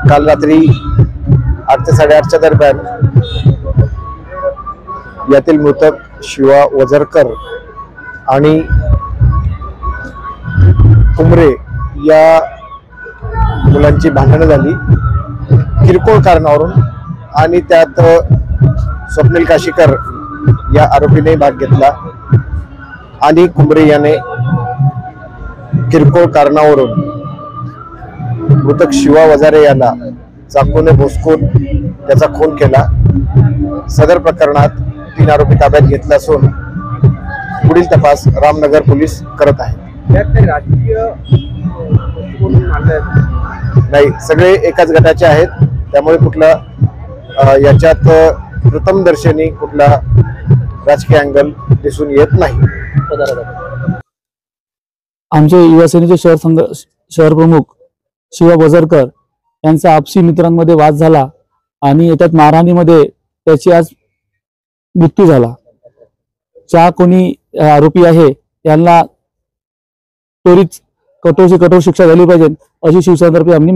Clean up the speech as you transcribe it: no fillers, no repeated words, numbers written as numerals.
काल रात्री 8 ते 8:30च्या दरम्यान यातील मृतक शिवा वजरकर आणि कुमरे या मुलांची भांडणं झाली किरकोळ कारणावरून, आणि त्यात स्वप्नील काशीकर या आरोपीने भाग घेतला आणि कुमरे याने किरकोळ कारणावरून मृतक शिवा वजारे याला चाकूने भोसकून त्याचा खून केला। सदर प्रकरणात 3 आरोपी ताब्यात घेतला असून पुढील तपास रामनगर पोलीस करत आहेत। नाही, सगळे एकाच गटाचे आहेत, त्यामुळे कुठला याच्यात प्रथमदर्शनी कुठला राजकीय अँगल दिसून येत नाही। आमचे युवा सेनेचे शहर प्रमुख शिवा वजरकर यांचा आपसी मित्रांमध्ये वाद झाला आणि याच्यात मारहाणीमध्ये त्याची आज मृत्यू झाला। ज्या कोणी आरोपी आहे यांना त्वरित कठोर शिक्षा झाली पाहिजे अशी शिवसेनेतर्फे आम्ही